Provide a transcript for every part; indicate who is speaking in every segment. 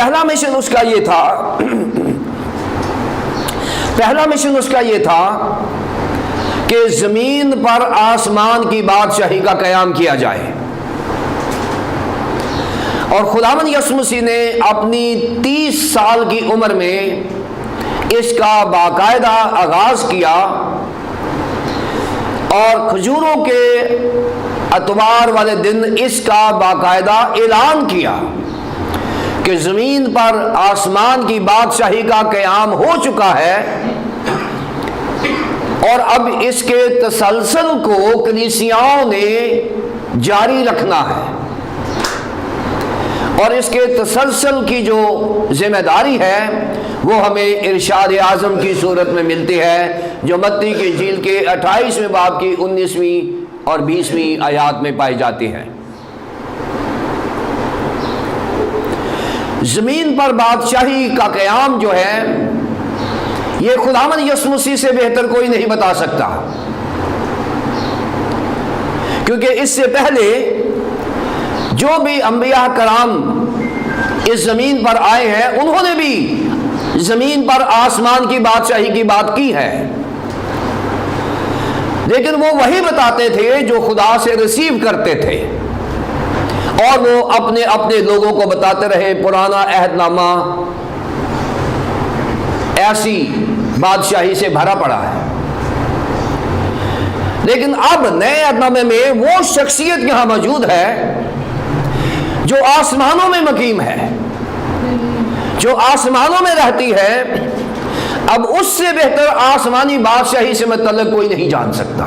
Speaker 1: پہلا مشن اس کا یہ تھا کہ زمین پر آسمان کی بادشاہی کا قیام کیا جائے، اور خداوند یسوع مسیح نے اپنی 30 سال کی عمر میں اس کا باقاعدہ آغاز کیا، اور کھجوروں کے اتوار والے دن اس کا باقاعدہ اعلان کیا کہ زمین پر آسمان کی بادشاہی کا قیام ہو چکا ہے، اور اب اس کے تسلسل کو کلیسیاؤں نے جاری رکھنا ہے، اور اس کے تسلسل کی جو ذمہ داری ہے وہ ہمیں ارشاد اعظم کی صورت میں ملتی ہے، جو متی کی انجیل کے 28ویں باب کی 19ویں اور 20ویں آیات میں پائی جاتی ہے۔ زمین پر بادشاہی کا قیام جو ہے، یہ خداوند یسوع مسیح سے بہتر کوئی نہیں بتا سکتا، کیونکہ اس سے پہلے جو بھی انبیاء کرام اس زمین پر آئے ہیں انہوں نے بھی زمین پر آسمان کی بادشاہی کی بات کی ہے، لیکن وہ وہی بتاتے تھے جو خدا سے ریسیو کرتے تھے، اور وہ اپنے اپنے لوگوں کو بتاتے رہے۔ پرانا عہد نامہ ایسی بادشاہی سے بھرا پڑا ہے، لیکن اب نئے عہد نامے میں وہ شخصیت یہاں موجود ہے جو آسمانوں میں مقیم ہے، جو آسمانوں میں رہتی ہے۔ اب اس سے بہتر آسمانی بادشاہی سے متعلق کوئی نہیں جان سکتا،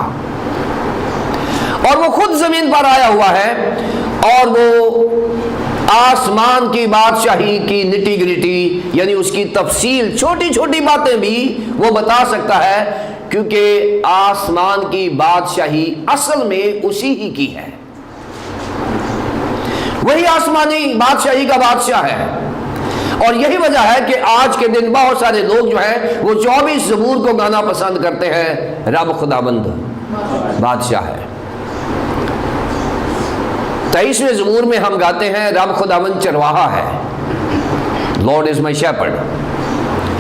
Speaker 1: اور وہ خود زمین پر آیا ہوا ہے، اور وہ آسمان کی بادشاہی کی نٹی گریٹی یعنی اس کی تفصیل، چھوٹی چھوٹی باتیں بھی وہ بتا سکتا ہے، کیونکہ آسمان کی بادشاہی اصل میں اسی ہی کی ہے، وہی آسمانی بادشاہی کا بادشاہ ہے۔ اور یہی وجہ ہے کہ آج کے دن بہت سارے لوگ جو ہیں وہ 24 زبور کو گانا پسند کرتے ہیں، رب خداوند بادشاہ ہے۔ 23ویں زبور میں ہم گاتے ہیں رب خداوند چرواہا ہے، لارڈ از مائی شیپرڈ،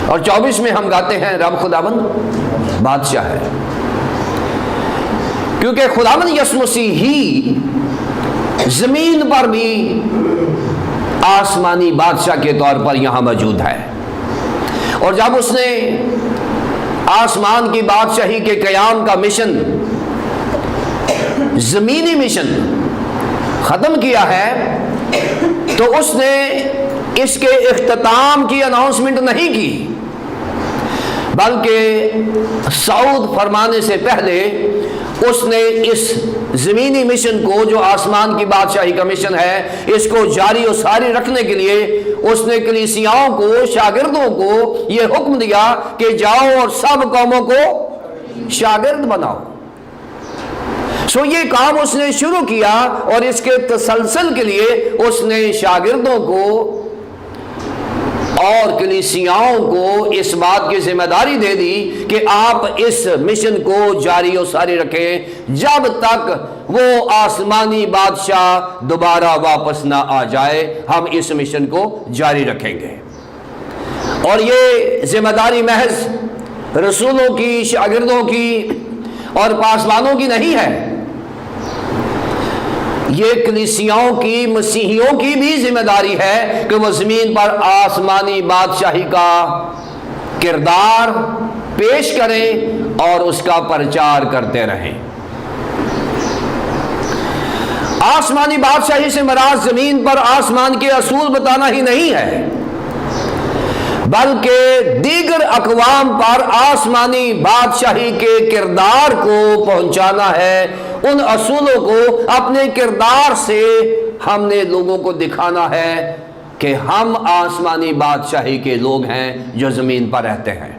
Speaker 1: اور 24 میں ہم گاتے ہیں رب خداوند بادشاہ ہے، کیونکہ خداوند یسوع مسیح ہی زمین پر بھی آسمانی بادشاہ کے طور پر یہاں موجود ہے۔ اور جب اس نے آسمان کی بادشاہی کے قیام کا مشن، زمینی مشن ختم کیا ہے، تو اس نے اس کے اختتام کی اناؤنسمنٹ نہیں کی، بلکہ صعود فرمانے سے پہلے اس نے اس زمینی مشن کو، جو آسمان کی بادشاہی کا مشن ہے، اس کو جاری و ساری رکھنے کے لیے اس نے کلیسیاؤں کو، شاگردوں کو یہ حکم دیا کہ جاؤ اور سب قوموں کو شاگرد بناؤ۔ سو یہ کام اس نے شروع کیا، اور اس کے تسلسل کے لیے اس نے شاگردوں کو اور کلیسیاؤں کو اس بات کی ذمہ داری دے دی کہ آپ اس مشن کو جاری و ساری رکھیں جب تک وہ آسمانی بادشاہ دوبارہ واپس نہ آ جائے، ہم اس مشن کو جاری رکھیں گے۔ اور یہ ذمہ داری محض رسولوں کی، شاگردوں کی اور پاسبانوں کی نہیں ہے، یہ کلیسیاؤں کی، مسیحیوں کی بھی ذمہ داری ہے کہ وہ زمین پر آسمانی بادشاہی کا کردار پیش کریں اور اس کا پرچار کرتے رہیں۔ آسمانی بادشاہی سے مراد زمین پر آسمان کے اصول بتانا ہی نہیں ہے، بلکہ دیگر اقوام پر آسمانی بادشاہی کے کردار کو پہنچانا ہے۔ ان اصولوں کو اپنے کردار سے ہم نے لوگوں کو دکھانا ہے کہ ہم آسمانی بادشاہی کے لوگ ہیں جو زمین پر رہتے ہیں،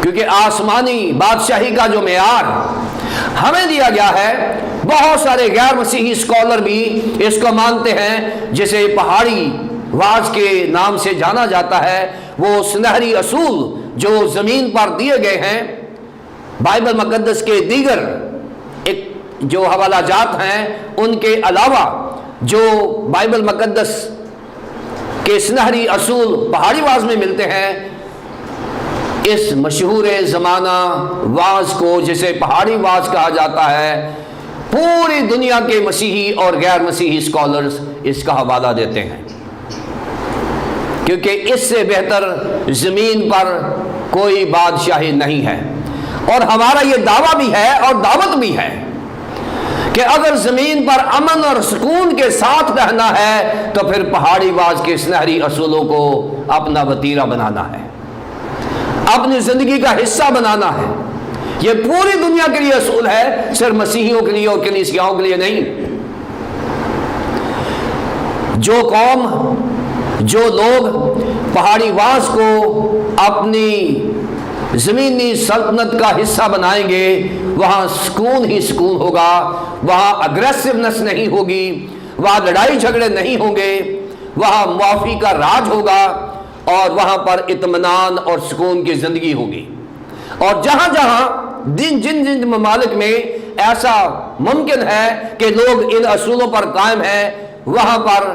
Speaker 1: کیونکہ آسمانی بادشاہی کا جو معیار ہمیں دیا گیا ہے، بہت سارے غیر مسیحی اسکالر بھی اس کو مانتے ہیں، جسے پہاڑی واز کے نام سے جانا جاتا ہے۔ وہ سنہری اصول جو زمین پر دیے گئے ہیں، بائبل مقدس کے دیگر جو حوالہ جات ہیں ان کے علاوہ، جو بائبل مقدس کے سنہری اصول پہاڑی واز میں ملتے ہیں، اس مشہور زمانہ واز کو جسے پہاڑی واز کہا جاتا ہے، پوری دنیا کے مسیحی اور غیر مسیحی اسکالرز اس کا حوالہ دیتے ہیں، کیونکہ اس سے بہتر زمین پر کوئی بادشاہی نہیں ہے۔ اور ہمارا یہ دعویٰ بھی ہے اور دعوت بھی ہے کہ اگر زمین پر امن اور سکون کے ساتھ رہنا ہے تو پھر پہاڑی واز کے سنہری اصولوں کو اپنا وتیرہ بنانا ہے، اپنی زندگی کا حصہ بنانا ہے۔ یہ پوری دنیا کے لیے اصول ہے، صرف مسیحیوں کے لیے اور کلیسیاؤں کے لیے نہیں۔ جو قوم، جو لوگ پہاڑی واز کو اپنی زمینی سلطنت کا حصہ بنائیں گے، وہاں سکون ہی سکون ہوگا، وہاں اگریسونیس نہیں ہوگی، وہاں لڑائی جھگڑے نہیں ہوں گے، وہاں معافی کا راج ہوگا، اور وہاں پر اطمینان اور سکون کی زندگی ہوگی۔ اور جہاں جہاں جن ممالک میں ایسا ممکن ہے کہ لوگ ان اصولوں پر قائم ہیں، وہاں پر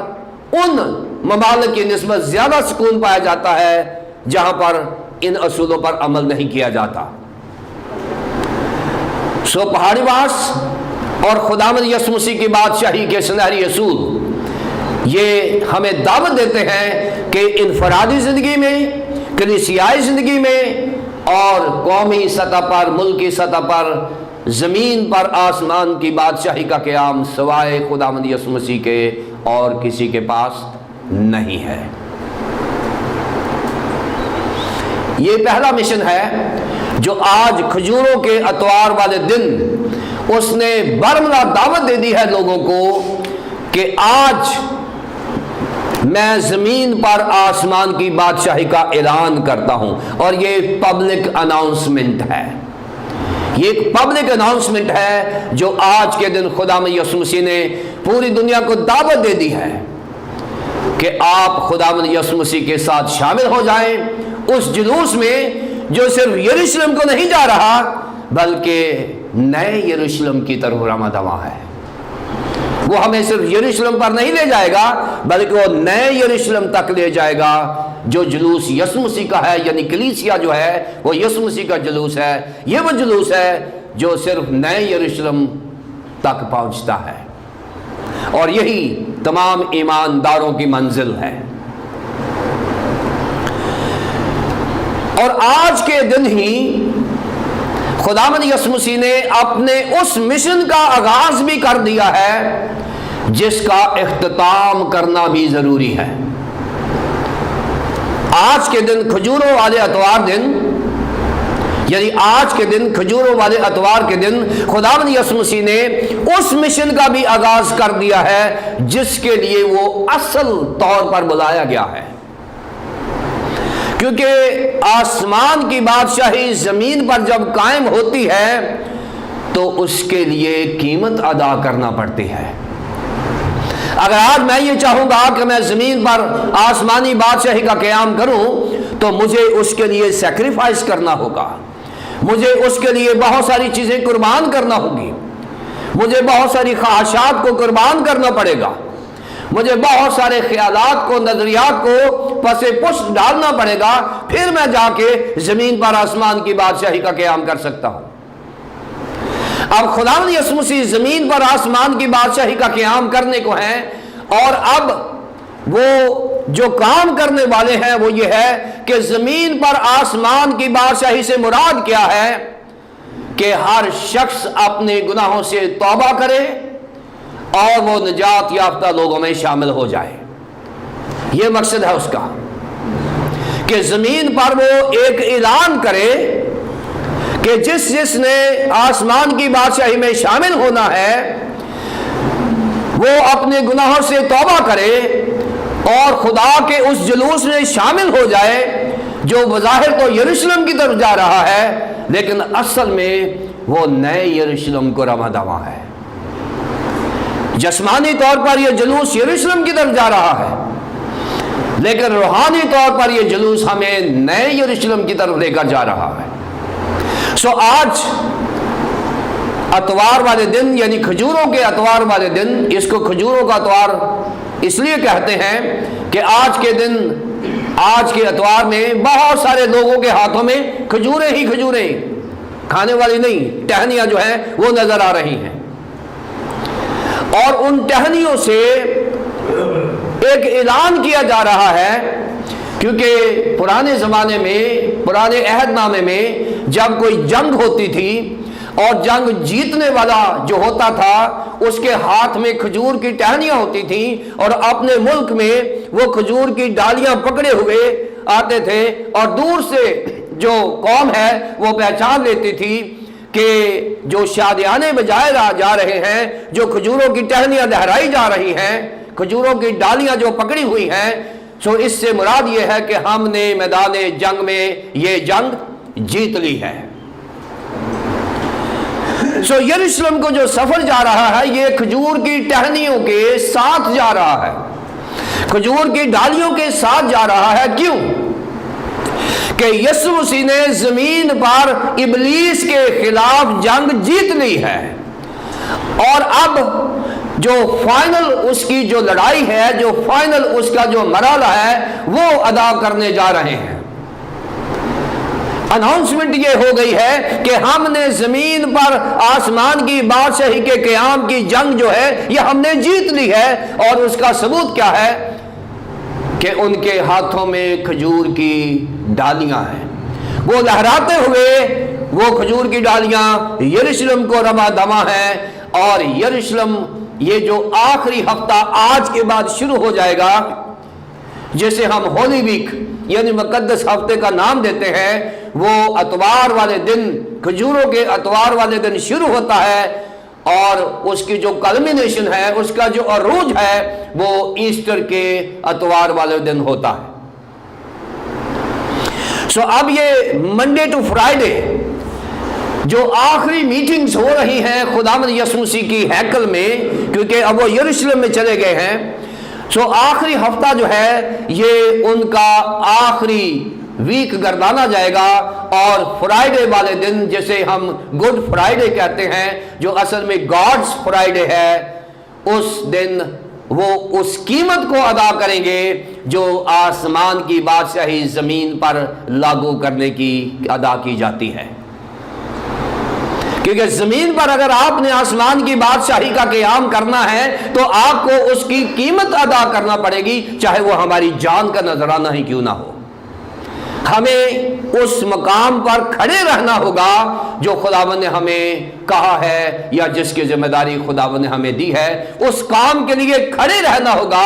Speaker 1: ان ممالک کی نسبت زیادہ سکون پایا جاتا ہے جہاں پر ان اصولوں پر عمل نہیں کیا جاتا۔ سو پہاڑی واس اور خداوند یسوع مسیح کی بادشاہی کے سنہری اصول یہ ہمیں دعوت دیتے ہیں کہ انفرادی زندگی میں، کلیسیائی زندگی میں اور قومی سطح پر، ملکی سطح پر، زمین پر آسمان کی بادشاہی کا قیام سوائے خداوند یسوع مسیح کے اور کسی کے پاس نہیں ہے۔ یہ پہلا مشن ہے جو آج کھجوروں کے اتوار والے دن اس نے برملا دعوت دے دی ہے لوگوں کو کہ آج میں زمین پر آسمان کی بادشاہی کا اعلان کرتا ہوں، اور یہ پبلک اناؤنسمنٹ ہے، یہ ایک پبلک اناؤنسمنٹ ہے جو آج کے دن خداوند یسوع مسیح نے پوری دنیا کو دعوت دے دی ہے کہ آپ خداوند یسوع مسیح کے ساتھ شامل ہو جائیں اس جلوس میں جو صرف یروشلم کو نہیں جا رہا بلکہ نئے یروشلم کی طرف رواں دواں ہے۔ وہ ہمیں صرف یروشلم پر نہیں لے جائے گا بلکہ وہ نئے یروشلم تک لے جائے گا جو جلوس یسوع مسیح کا ہے، یعنی کلیسیا جو ہے وہ یسوع مسیح کا جلوس ہے۔ یہ وہ جلوس ہے جو صرف نئے یروشلم تک پہنچتا ہے، اور یہی تمام ایمانداروں کی منزل ہے۔ اور آج کے دن ہی خداوند یسوع مسیح نے اپنے اس مشن کا آغاز بھی کر دیا ہے جس کا اختتام کرنا بھی ضروری ہے۔ آج کے دن کھجوروں والے اتوار دن، یعنی آج کے دن کھجوروں والے اتوار کے دن خداوند یسوع مسیح نے اس مشن کا بھی آغاز کر دیا ہے جس کے لیے وہ اصل طور پر بلایا گیا ہے، کیونکہ آسمان کی بادشاہی زمین پر جب قائم ہوتی ہے تو اس کے لیے قیمت ادا کرنا پڑتی ہے۔ اگر آج میں یہ چاہوں گا کہ میں زمین پر آسمانی بادشاہی کا قیام کروں تو مجھے اس کے لیے سیکریفائس کرنا ہوگا، مجھے اس کے لیے بہت ساری چیزیں قربان کرنا ہوگی، مجھے بہت ساری خواہشات کو قربان کرنا پڑے گا، مجھے بہت سارے خیالات کو، نظریات کو پسے پشت ڈالنا پڑے گا، پھر میں جا کے زمین پر آسمان کی بادشاہی کا قیام کر سکتا ہوں۔ اب خداوند یسوع مسیح زمین پر آسمان کی بادشاہی کا قیام کرنے کو ہیں، اور اب وہ جو کام کرنے والے ہیں وہ یہ ہے کہ زمین پر آسمان کی بادشاہی سے مراد کیا ہے کہ ہر شخص اپنے گناہوں سے توبہ کرے اور وہ نجات یافتہ لوگوں میں شامل ہو جائے۔ یہ مقصد ہے اس کا کہ زمین پر وہ ایک اعلان کرے کہ جس نے آسمان کی بادشاہی میں شامل ہونا ہے وہ اپنے گناہوں سے توبہ کرے اور خدا کے اس جلوس میں شامل ہو جائے جو بظاہر تو یروشلم کی طرف جا رہا ہے لیکن اصل میں وہ نئے یروشلم کو رواں دواں ہے۔ جسمانی طور پر یہ جلوس یروشلم کی طرف جا رہا ہے لیکن روحانی طور پر یہ جلوس ہمیں نئے یروشلم کی طرف لے کر جا رہا ہے۔ آج اتوار والے دن یعنی کھجوروں کے اتوار والے دن، اس کو کھجوروں کا اتوار اس لیے کہتے ہیں کہ آج کے دن، آج کے اتوار میں بہت سارے لوگوں کے ہاتھوں میں کھجوریں ہی کھجوریں، کھانے والی نہیں، ٹہنیاں جو ہیں وہ نظر آ رہی ہیں، اور ان ٹہنیوں سے ایک اعلان کیا جا رہا ہے، کیونکہ پرانے زمانے میں، پرانے عہد نامے میں جب کوئی جنگ ہوتی تھی اور جنگ جیتنے والا جو ہوتا تھا اس کے ہاتھ میں کھجور کی ٹہنیاں ہوتی تھیں، اور اپنے ملک میں وہ کھجور کی ڈالیاں پکڑے ہوئے آتے تھے، اور دور سے جو قوم ہے وہ پہچان لیتی تھی کہ جو شادیانے بجائے جا رہے ہیں، جو کھجوروں کی ٹہنیاں لہرائی جا رہی ہیں، کھجوروں کی ڈالیاں جو پکڑی ہوئی ہیں، سو اس سے مراد یہ ہے کہ ہم نے میدان جنگ میں یہ جنگ جیت لی ہے۔ سو یروشلم کو جو سفر جا رہا ہے یہ کھجور کی ٹہنیوں کے ساتھ جا رہا ہے، کھجور کی ڈالیوں کے ساتھ جا رہا ہے۔ کیوں؟ کہ یسوع مسیح نے زمین پر ابلیس کے خلاف جنگ جیت لی ہے، اور اب جو فائنل اس کی جو لڑائی ہے، جو فائنل اس کا جو مرحلہ ہے وہ ادا کرنے جا رہے ہیں۔ اناؤنسمنٹ یہ ہو گئی ہے کہ ہم نے زمین پر آسمان کی بادشاہی کے قیام کی جنگ جو ہے یہ ہم نے جیت لی ہے، اور اس کا ثبوت کیا ہے کہ ان کے ہاتھوں میں کھجور کی ڈالیاں ہیں، وہ لہراتے ہوئے وہ کھجور کی ڈالیاں یروشلم کو رواں دواں ہیں، اور یروشلم یہ جو آخری ہفتہ آج کے بعد شروع ہو جائے گا، جسے ہم ہولی ویک یعنی مقدس ہفتے کا نام دیتے ہیں، وہ اتوار والے دن، کھجوروں کے اتوار والے دن شروع ہوتا ہے، اور اس کی جو کلمینیشن ہے، اس کا جو عروج ہے وہ ایسٹر کے اتوار والے دن ہوتا ہے۔ سو اب یہ منڈے ٹو فرائیڈے جو آخری میٹنگز ہو رہی ہیں خداوند یسوع مسیح کی ہیکل میں، کیونکہ اب وہ یروشلم میں چلے گئے ہیں، سو آخری ہفتہ جو ہے یہ ان کا آخری ویک گردانا جائے گا، اور فرائیڈے والے دن جسے ہم گڈ فرائیڈے کہتے ہیں، جو اصل میں گاڈز فرائیڈے ہے، اس دن وہ اس قیمت کو ادا کریں گے جو آسمان کی بادشاہی زمین پر لاگو کرنے کی ادا کی جاتی ہے۔ کیونکہ زمین پر اگر آپ نے آسمان کی بادشاہی کا قیام کرنا ہے تو آپ کو اس کی قیمت ادا کرنا پڑے گی، چاہے وہ ہماری جان کا نذرانہ ہی کیوں نہ ہو۔ ہمیں اس مقام پر کھڑے رہنا ہوگا جو خداوند نے ہمیں کہا ہے، یا جس کی ذمہ داری خداوند نے ہمیں دی ہے، اس کام کے لیے کھڑے رہنا ہوگا،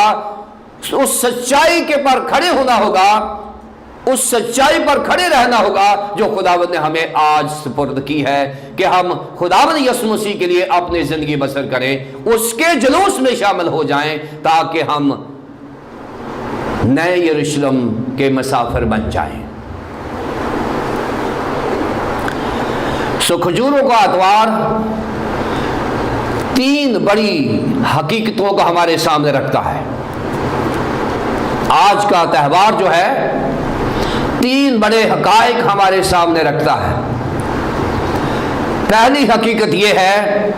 Speaker 1: اس سچائی کے پر کھڑے ہونا ہوگا، اس سچائی پر کھڑے رہنا ہوگا جو خداوند نے ہمیں آج سپرد کی ہے، کہ ہم خداوند یسوع مسیح کے لیے اپنی زندگی بسر کریں، اس کے جلوس میں شامل ہو جائیں، تاکہ ہم نئے یروشلم کے مسافر بن جائیں۔ سو کھجوروں کا اتوار تین بڑی حقیقتوں کو ہمارے سامنے رکھتا ہے۔ آج کا تہوار جو ہے تین بڑے حقائق ہمارے سامنے رکھتا ہے۔ پہلی حقیقت یہ ہے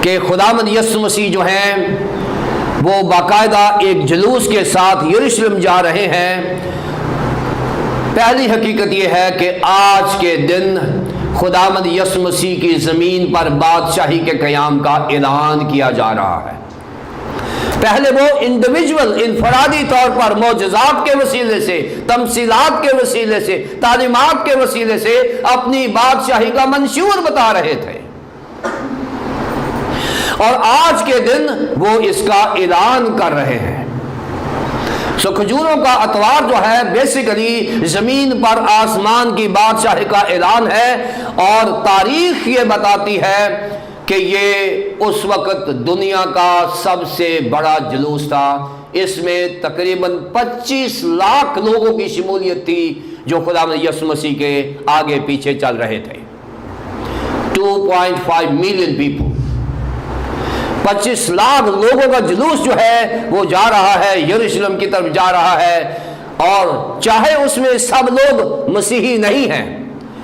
Speaker 1: کہ خداوند یسوع مسیح جو ہیں وہ باقاعدہ ایک جلوس کے ساتھ یروشلم جا رہے ہیں۔ پہلی حقیقت یہ ہے کہ آج کے دن خداوند یسوع مسیح کی زمین پر بادشاہی کے قیام کا اعلان کیا جا رہا ہے۔ پہلے وہ انڈیویجول انفرادی طور پر معجزات کے وسیلے سے، تمثیلات کے وسیلے سے، تعلیمات کے وسیلے سے اپنی بادشاہی کا منشور بتا رہے تھے، اور آج کے دن وہ اس کا اعلان کر رہے ہیں۔ سو کھجوروں کا اتوار جو ہے بیسیکلی زمین پر آسمان کی بادشاہی کا اعلان ہے، اور تاریخ یہ بتاتی ہے کہ یہ اس وقت دنیا کا سب سے بڑا جلوس تھا۔ اس میں تقریباً 25 لاکھ لوگوں کی شمولیت تھی جو خداوند یسوع مسیح کے آگے پیچھے چل رہے تھے۔ 2.5 ملین پیپل، 25 لاکھ لوگوں کا جلوس جو ہے وہ جا رہا ہے، یروشلم کی طرف جا رہا ہے، اور چاہے اس میں سب لوگ مسیحی نہیں ہیں،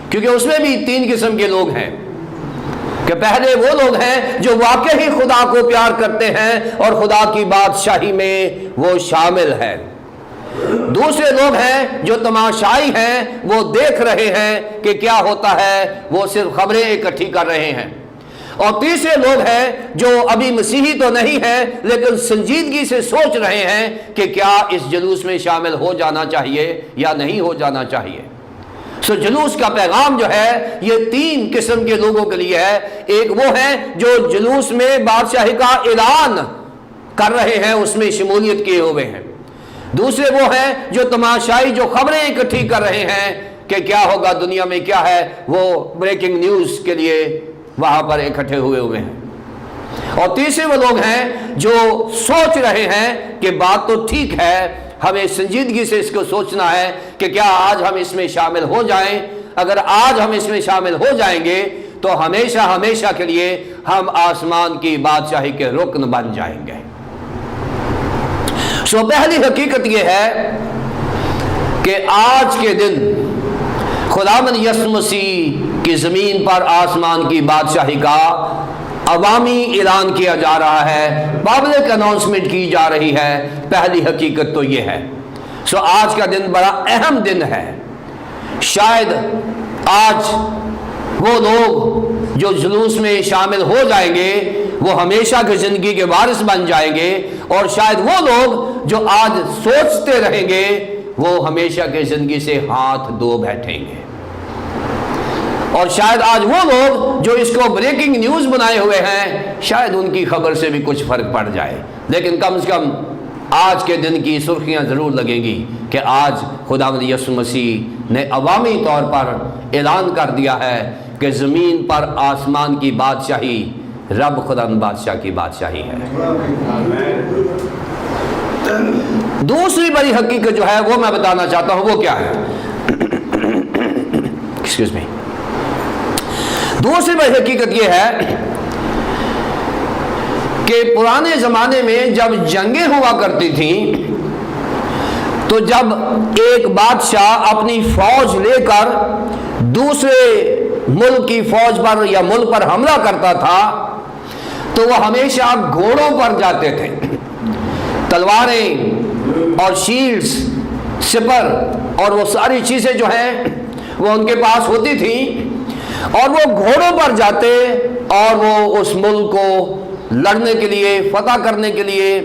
Speaker 1: کیونکہ اس میں بھی 3 قسم کے لوگ ہیں۔ کہ پہلے وہ لوگ ہیں جو واقعی خدا کو پیار کرتے ہیں اور خدا کی بادشاہی میں وہ شامل ہیں، دوسرے لوگ ہیں جو تماشائی ہیں، وہ دیکھ رہے ہیں کہ کیا ہوتا ہے، وہ صرف خبریں اکٹھی کر رہے ہیں، اور تیسرے لوگ ہیں جو ابھی مسیحی تو نہیں ہیں لیکن سنجیدگی سے سوچ رہے ہیں کہ کیا اس جلوس میں شامل ہو جانا چاہیے یا نہیں ہو جانا چاہیے۔ سو جلوس کا پیغام جو ہے یہ تین قسم کے لوگوں کے لیے ہے۔ ایک وہ ہیں جو جلوس میں بادشاہی کا اعلان کر رہے ہیں، اس میں شمولیت کیے ہوئے ہیں، دوسرے وہ ہیں جو تماشائی جو خبریں اکٹھی کر رہے ہیں کہ کیا ہوگا دنیا میں، کیا ہے، وہ بریکنگ نیوز کے لیے وہاں پر اکٹھے ہوئے ہیں، اور تیسرے وہ لوگ ہیں جو سوچ رہے ہیں کہ بات تو ٹھیک ہے، ہمیں سنجیدگی سے اس کو سوچنا ہے کہ کیا آج ہم اس میں شامل ہو جائیں۔ اگر آج ہم اس میں شامل ہو جائیں گے تو ہمیشہ ہمیشہ کے لیے ہم آسمان کی بادشاہی کے رکن بن جائیں گے۔ سو پہلی حقیقت یہ ہے کہ آج کے دن خداوند یسوع مسیح کی زمین پر آسمان کی بادشاہی کا عوامی اعلان کیا جا رہا ہے، پبلک اناؤنسمنٹ کی جا رہی ہے۔ پہلی حقیقت تو یہ ہے۔ سو آج کا دن بڑا اہم دن ہے۔ شاید آج وہ لوگ جو جلوس میں شامل ہو جائیں گے وہ ہمیشہ کی زندگی کے وارث بن جائیں گے، اور شاید وہ لوگ جو آج سوچتے رہیں گے وہ ہمیشہ کی زندگی سے ہاتھ دھو بیٹھیں گے، اور شاید آج وہ لوگ جو اس کو بریکنگ نیوز بنائے ہوئے ہیں شاید ان کی خبر سے بھی کچھ فرق پڑ جائے، لیکن کم سے کم آج کے دن کی سرخیاں ضرور لگیں گی کہ آج خداوند یسوع مسیح نے عوامی طور پر اعلان کر دیا ہے کہ زمین پر آسمان کی بادشاہی رب خداوند بادشاہ کی بادشاہی ہے۔ دوسری بڑی حقیقت جو ہے وہ میں بتانا چاہتا ہوں، وہ کیا ہے؟ Excuse me. دوسری بڑی حقیقت یہ ہے کہ پرانے زمانے میں جب جنگیں ہوا کرتی تھیں تو جب ایک بادشاہ اپنی فوج لے کر دوسرے ملک کی فوج پر یا ملک پر حملہ کرتا تھا تو وہ ہمیشہ گھوڑوں پر جاتے تھے، تلواریں اور شیلڈز، سپر اور وہ ساری چیزیں جو ہیں وہ ان کے پاس ہوتی تھیں، اور وہ گھوڑوں پر جاتے اور وہ اس ملک کو لڑنے کے لیے، فتح کرنے کے لیے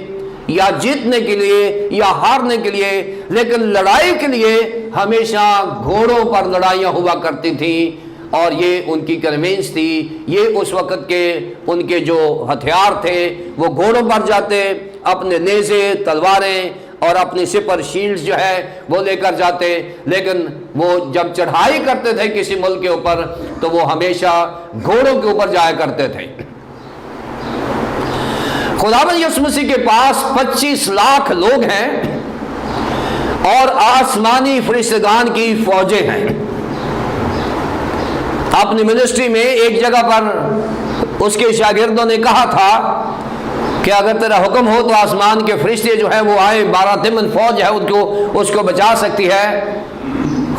Speaker 1: یا جیتنے کے لیے یا ہارنے کے لیے، لیکن لڑائی کے لیے ہمیشہ گھوڑوں پر لڑائیاں ہوا کرتی تھیں، اور یہ ان کی کنوینس تھی، یہ اس وقت کے ان کے جو ہتھیار تھے وہ گھوڑوں پر جاتے، اپنے نیزے، تلواریں اور اپنی سپر شیلڈز جو ہے وہ لے کر جاتے، لیکن وہ جب چڑھائی کرتے تھے کسی ملک کے اوپر تو وہ ہمیشہ گھوڑوں کے اوپر جایا کرتے تھے۔ خداوند یسوع مسیح کے پاس 25 لاکھ لوگ ہیں اور آسمانی فرشتگان کی فوجیں ہیں۔ اپنی منسٹری میں ایک جگہ پر اس کے شاگردوں نے کہا تھا کہ اگر تیرا حکم ہو تو آسمان کے فرشتے جو ہیں وہ آئیں، 12 تمن فوج ہے اس کو بچا سکتی ہے۔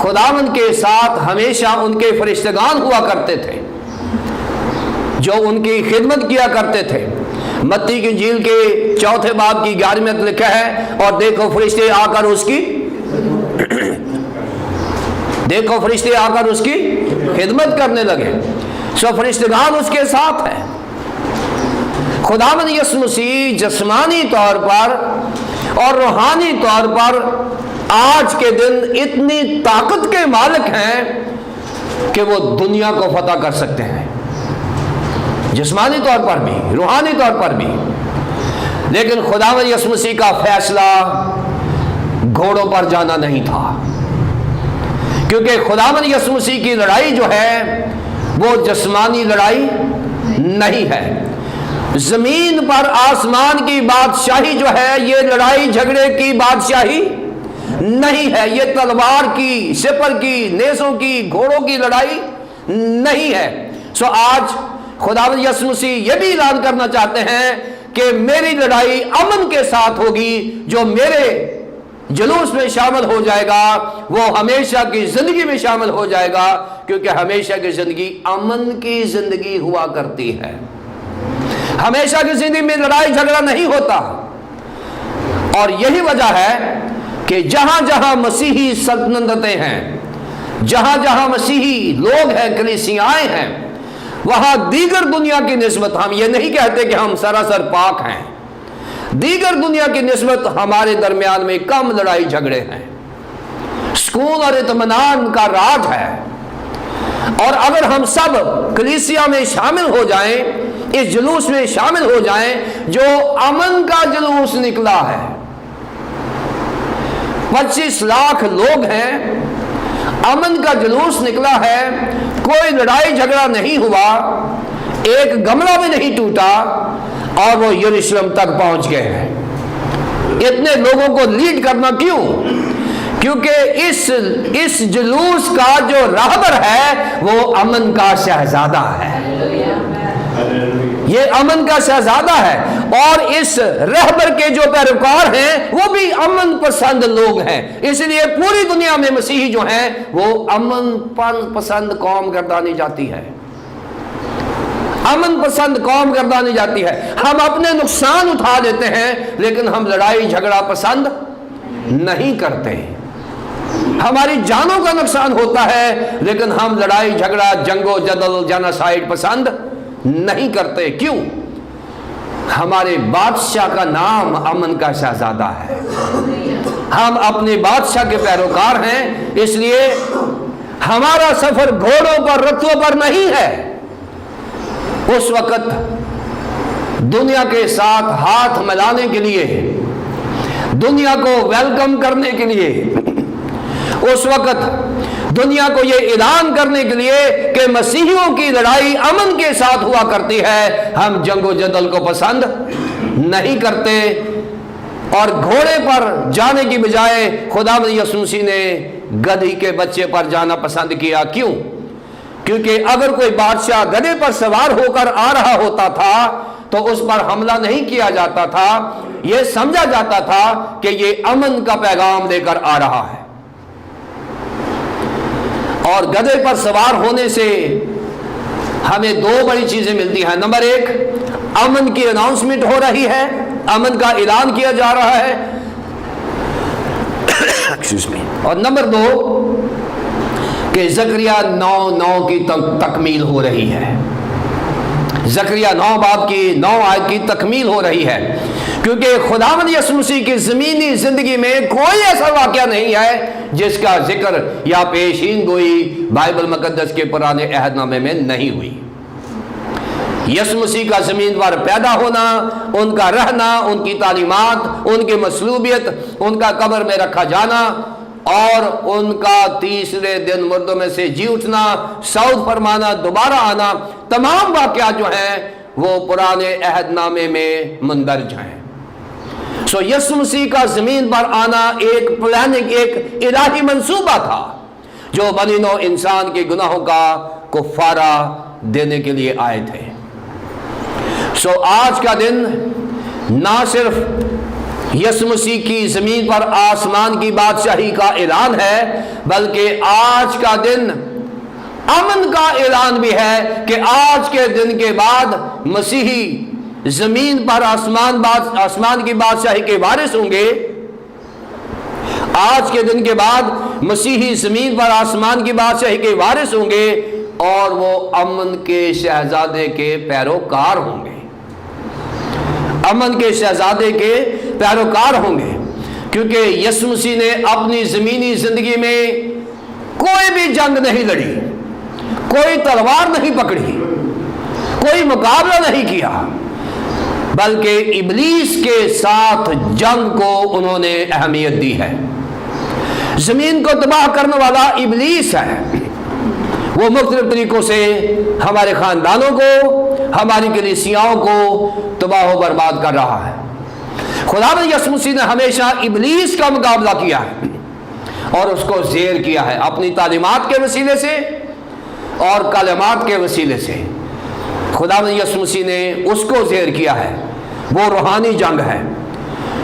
Speaker 1: خداوند کے ساتھ ہمیشہ ان کے فرشتگان ہوا کرتے تھے جو ان کی خدمت کیا کرتے تھے۔ متی کی انجیل کے 4 باب کی 11 میں لکھا ہے، اور دیکھو فرشتے آ کر اس کی خدمت کرنے لگے۔ سو فرشتگان اس کے ساتھ ہیں۔ خداوند یسوع مسیح جسمانی طور پر اور روحانی طور پر آج کے دن اتنی طاقت کے مالک ہیں کہ وہ دنیا کو فتح کر سکتے ہیں، جسمانی طور پر بھی، روحانی طور پر بھی۔ لیکن خداوند یسوع مسیح کا فیصلہ گھوڑوں پر جانا نہیں تھا، کیونکہ خداوند یسوع مسیح کی لڑائی جو ہے وہ جسمانی لڑائی نہیں ہے۔ زمین پر آسمان کی بادشاہی جو ہے یہ لڑائی جھگڑے کی بادشاہی نہیں ہے، یہ تلوار کی، سپر کی، نیزوں کی، گھوڑوں کی لڑائی نہیں ہے۔ سو آج خداوند یسوع مسیح یہ بھی اعلان کرنا چاہتے ہیں کہ میری لڑائی امن کے ساتھ ہوگی، جو میرے جلوس میں شامل ہو جائے گا، وہ ہمیشہ کی زندگی میں شامل ہو جائے گا، کیونکہ ہمیشہ کی زندگی امن کی زندگی ہوا کرتی ہے۔ ہمیشہ کی زندگی میں لڑائی جھگڑا نہیں ہوتا، اور یہی وجہ ہے کہ جہاں جہاں مسیحی سلطنتیں ہیں، جہاں جہاں مسیحی لوگ ہیں، کلیسیائیں ہیں، وہاں دیگر دنیا کی نسبت، ہم یہ نہیں کہتے کہ ہم سراسر پاک ہیں، دیگر دنیا کی نسبت ہمارے درمیان میں کم لڑائی جھگڑے ہیں، سکون اور اطمینان کا راج ہے۔ اور اگر ہم سب کلیسیا میں شامل ہو جائیں، اس جلوس میں شامل ہو جائیں جو امن کا جلوس نکلا ہے، 25 لاکھ لوگ ہیں، امن کا جلوس نکلا ہے، کوئی لڑائی جھگڑا نہیں ہوا، ایک گملہ بھی نہیں ٹوٹا، اور وہ یروشلم تک پہنچ گئے ہیں۔ اتنے لوگوں کو لیڈ کرنا کیوں؟ کیونکہ اس جلوس کا جو راہبر ہے وہ امن کا شہزادہ ہے، یہ امن کا شہزادہ ہے، اور اس رہبر کے جو پیروکار ہیں وہ بھی امن پسند لوگ ہیں۔ اس لیے پوری دنیا میں مسیحی جو ہیں وہ امن پسند قوم گردانی جاتی ہے، امن پسند قوم گردانی جاتی ہے۔ ہم اپنے نقصان اٹھا لیتے ہیں، لیکن ہم لڑائی جھگڑا پسند نہیں کرتے۔ ہماری جانوں کا نقصان ہوتا ہے، لیکن ہم لڑائی جھگڑا، جنگ و جدل، جناسائیڈ پسند نہیں کرتے۔ کیوں؟ ہمارے بادشاہ کا نام امن کا شہزادہ ہے، ہم اپنے بادشاہ کے پیروکار ہیں، اس لیے ہمارا سفر گھوڑوں پر، رتھوں پر نہیں ہے۔ اس وقت دنیا کے ساتھ ہاتھ ملانے کے لیے، دنیا کو ویلکم کرنے کے لیے، اس وقت دنیا کو یہ اعلان کرنے کے لیے کہ مسیحیوں کی لڑائی امن کے ساتھ ہوا کرتی ہے، ہم جنگ و جدل کو پسند نہیں کرتے، اور گھوڑے پر جانے کی بجائے خداوند یسوع مسیح نے گدھی کے بچے پر جانا پسند کیا۔ کیوں؟ کیونکہ اگر کوئی بادشاہ گدھے پر سوار ہو کر آ رہا ہوتا تھا تو اس پر حملہ نہیں کیا جاتا تھا، یہ سمجھا جاتا تھا کہ یہ امن کا پیغام لے کر آ رہا ہے۔ اور گدھے پر سوار ہونے سے ہمیں دو بڑی چیزیں ملتی ہیں۔ نمبر ایک، امن کی اناؤنسمنٹ ہو رہی ہے، امن کا اعلان کیا جا رہا ہے، اور نمبر دو کہ زکریا 9:9 کی تکمیل ہو رہی ہے، زکریا 9 باب کی 9 آیت کی تکمیل ہو رہی ہے، کیونکہ خداوند یسوع مسیح کی زمینی زندگی میں کوئی ایسا واقعہ نہیں ہے جس کا ذکر یا پیشین گوئی بائبل مقدس کے پرانے عہد نامے میں نہیں ہوئی۔ یسوع مسیح کا زمین پر پیدا ہونا، ان کا رہنا، ان کی تعلیمات، ان کی مصلوبیت، ان کا قبر میں رکھا جانا، اور ان کا تیسرے دن مردوں میں سے جی اٹھنا، صعود فرمانا، دوبارہ آنا، تمام واقعات جو ہیں وہ پرانے عہد نامے میں مندرج ہیں۔ سو یسوع مسیح کا زمین پر آنا ایک پلاننگ، ایک الہی منصوبہ تھا جو بنی نوع انسان کے گناہوں کا کفارہ دینے کے لیے آئے تھے۔ سو آج کا دن نہ صرف یسوع مسیح کی زمین پر آسمان کی بادشاہی کا اعلان ہے، بلکہ آج کا دن امن کا اعلان بھی ہے کہ آج کے دن کے بعد مسیحی زمین پر آسمان کی بادشاہی کے وارث ہوں گے۔ آج کے دن کے بعد مسیحی زمین پر آسمان کی بادشاہی کے وارث ہوں گے، اور وہ امن کے شہزادے کے پیروکار ہوں گے، امن کے شہزادے کے پیروکار ہوں گے، کیونکہ یسوع مسیح نے اپنی زمینی زندگی میں کوئی بھی جنگ نہیں لڑی، کوئی تلوار نہیں پکڑی، کوئی مقابلہ نہیں کیا، بلکہ ابلیس کے ساتھ جنگ کو انہوں نے اہمیت دی ہے۔ زمین کو تباہ کرنے والا ابلیس ہے، وہ مختلف طریقوں سے ہمارے خاندانوں کو، ہماری کلیسیاؤں کو تباہ و برباد کر رہا ہے۔ خداوند یسوع مسیح نے ہمیشہ ابلیس کا مقابلہ کیا ہے اور اس کو زیر کیا ہے اپنی تعلیمات کے وسیلے سے اور کلمات کے وسیلے سے۔ خداوند یسوع مسیح نے اس کو زیر کیا ہے، وہ روحانی جنگ ہے۔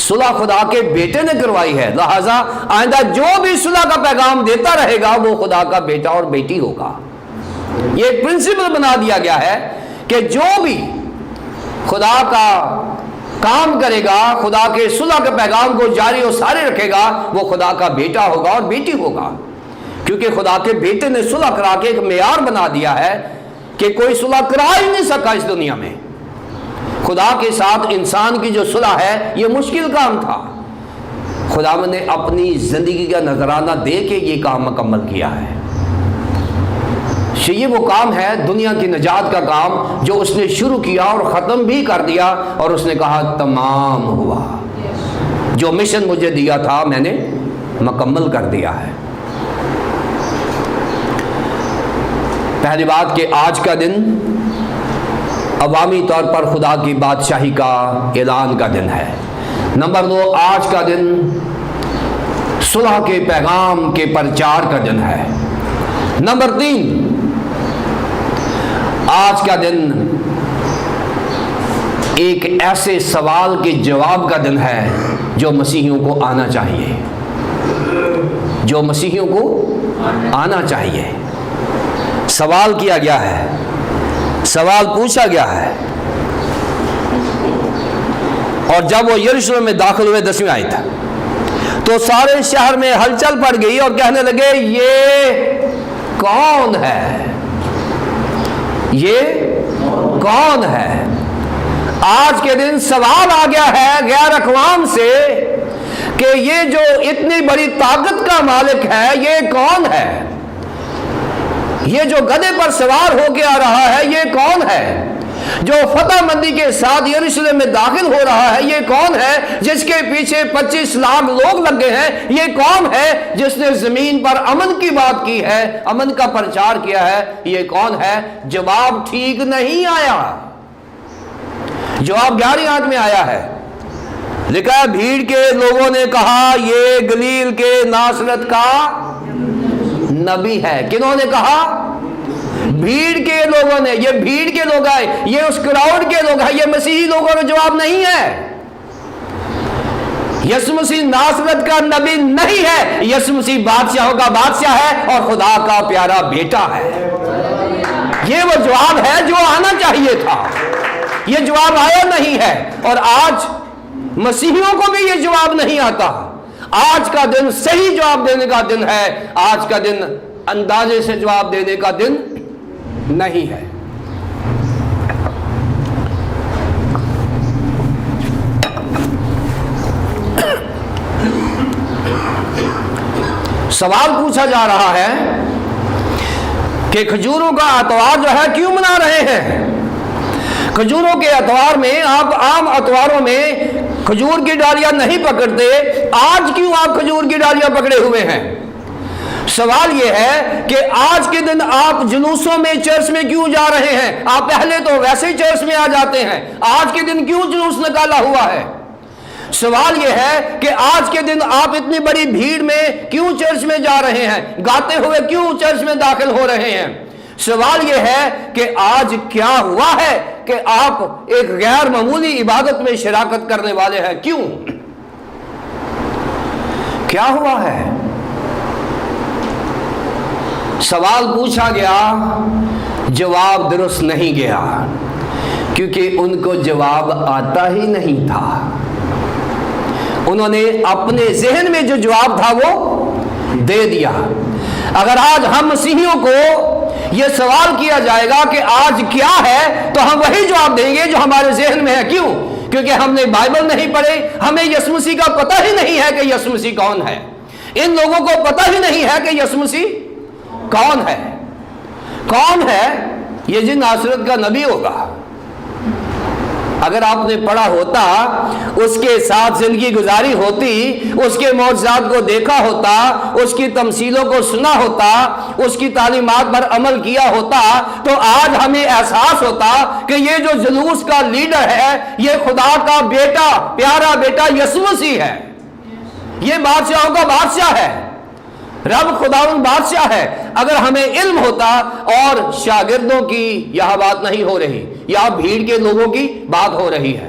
Speaker 1: صلح خدا کے بیٹے نے کروائی ہے، لہذا آئندہ جو بھی صلح کا پیغام دیتا رہے گا وہ خدا کا بیٹا اور بیٹی ہوگا۔ یہ ایک پرنسپل بنا دیا گیا ہے کہ جو بھی خدا کا کام کرے گا، خدا کے صلح کے پیغام کو جاری و ساری رکھے گا، وہ خدا کا بیٹا ہوگا اور بیٹی ہوگا، کیونکہ خدا کے بیٹے نے صلح کرا کے ایک معیار بنا دیا ہے کہ کوئی صلح کرا ہی نہیں سکا اس دنیا میں۔ خدا کے ساتھ انسان کی جو صلح ہے یہ مشکل کام تھا، خدا نے اپنی زندگی کا نذرانہ دے کے یہ کام مکمل کیا ہے۔ یہ وہ کام ہے دنیا کی نجات کا کام جو اس نے شروع کیا اور ختم بھی کر دیا، اور اس نے کہا تمام ہوا، جو مشن مجھے دیا تھا میں نے مکمل کر دیا ہے۔ پہلی بات کہ آج کا دن عوامی طور پر خدا کی بادشاہی کا اعلان کا دن ہے۔ نمبر 2، آج کا دن صلح کے پیغام کے پرچار کا دن ہے۔ نمبر 3، آج کا دن ایک ایسے سوال کے جواب کا دن ہے جو مسیحیوں کو آنا چاہیے، جو مسیحیوں کو آنا چاہیے۔ سوال کیا گیا ہے، سوال پوچھا گیا ہے، اور جب وہ یروشلم میں داخل ہوئے 10ویں آیت، تو سارے شہر میں ہلچل پڑ گئی اور کہنے لگے یہ کون ہے، یہ کون ہے۔ آج کے دن سوال آ گیا ہے غیر اقوام سے کہ یہ جو اتنی بڑی طاقت کا مالک ہے یہ کون ہے، یہ جو گدھے پر سوار ہو کے آ رہا ہے یہ کون ہے، جو فتح مندی کے ساتھ یروشلم میں داخل ہو رہا ہے یہ کون ہے، جس کے پیچھے 25 لاکھ لوگ لگے ہیں یہ کون ہے، جس نے زمین پر امن کی بات کی ہے، امن کا پرچار کیا ہے، یہ کون ہے۔ جواب ٹھیک نہیں آیا، جواب 11ویں آیت میں آیا ہے، لکھا ہے بھیڑ کے لوگوں نے کہا یہ گلیل کے ناصرت کا نبی ہے۔ کنہوں نے کہا؟ بھیڑ کے لوگوں نے۔ یہ بھیڑ کے لوگ آئے، یہ اس کراؤڈ کے لوگ ہیں، یہ مسیحی لوگوں کا جواب نہیں ہے۔ یسوع مسیح ناصرت کا نبی نہیں ہے، یسوع مسیح بادشاہوں کا بادشاہ ہے اور خدا کا پیارا بیٹا ہے۔ یہ وہ جواب ہے جو آنا چاہیے تھا، یہ جواب آیا نہیں ہے، اور آج مسیحیوں کو بھی یہ جواب نہیں آتا۔ آج کا دن صحیح جواب دینے کا دن ہے، آج کا دن اندازے سے جواب دینے کا دن نہیں ہے۔ سوال پوچھا جا رہا ہے کہ کھجوروں کا اتوار جو ہے کیوں منا رہے ہیں؟ کھجوروں کے اتوار میں آپ عام اتواروں میں کھجور کی ڈالیاں نہیں پکڑتے، آج کیوں آپ کھجور کی ڈالیاں پکڑے ہوئے ہیں؟ سوال یہ ہے کہ آج کے دن آپ جلوسوں میں چرچ میں کیوں جا رہے ہیں؟ آپ پہلے تو ویسے ہی چرچ میں آ جاتے ہیں، آج کے دن کیوں جلوس نکالا ہوا ہے؟ سوال یہ ہے کہ آج کے دن آپ اتنی بڑی بھیڑ میں کیوں چرچ میں جا رہے ہیں، گاتے ہوئے کیوں چرچ میں داخل ہو رہے ہیں؟ سوال یہ ہے کہ آج کیا ہوا ہے کہ آپ ایک غیر معمولی عبادت میں شراکت کرنے والے ہیں، کیوں؟ کیا ہوا ہے؟ سوال پوچھا گیا، جواب درست نہیں گیا، کیونکہ ان کو جواب آتا ہی نہیں تھا۔ انہوں نے اپنے ذہن میں جو جواب تھا وہ دے دیا۔ اگر آج ہم مسیحیوں کو یہ سوال کیا جائے گا کہ آج کیا ہے، تو ہم وہی جواب دیں گے جو ہمارے ذہن میں ہے۔ کیوں؟ کیونکہ ہم نے بائبل نہیں پڑھے، ہمیں یسوع مسیح کا پتہ ہی نہیں ہے کہ یسوع مسیح کون ہے۔ ان لوگوں کو پتہ ہی نہیں ہے کہ یسوع مسیح کون ہے۔ کون ہے؟ یہ جن ناصرت کا نبی ہوگا۔ اگر آپ نے پڑھا ہوتا، اس کے ساتھ زندگی گزاری ہوتی، اس کے معجزات کو دیکھا ہوتا، اس کی تمثیلوں کو سنا ہوتا، اس کی تعلیمات پر عمل کیا ہوتا، تو آج ہمیں احساس ہوتا کہ یہ جو جلوس کا لیڈر ہے یہ خدا کا بیٹا، پیارا بیٹا یسوع مسیح ہے۔ یہ بادشاہوں کا بادشاہ ہے، رب خداوند بادشاہ ہے۔ اگر ہمیں علم ہوتا اور شاگردوں کی یہاں بات نہیں ہو رہی، یا بھیڑ کے لوگوں کی بات ہو رہی ہے۔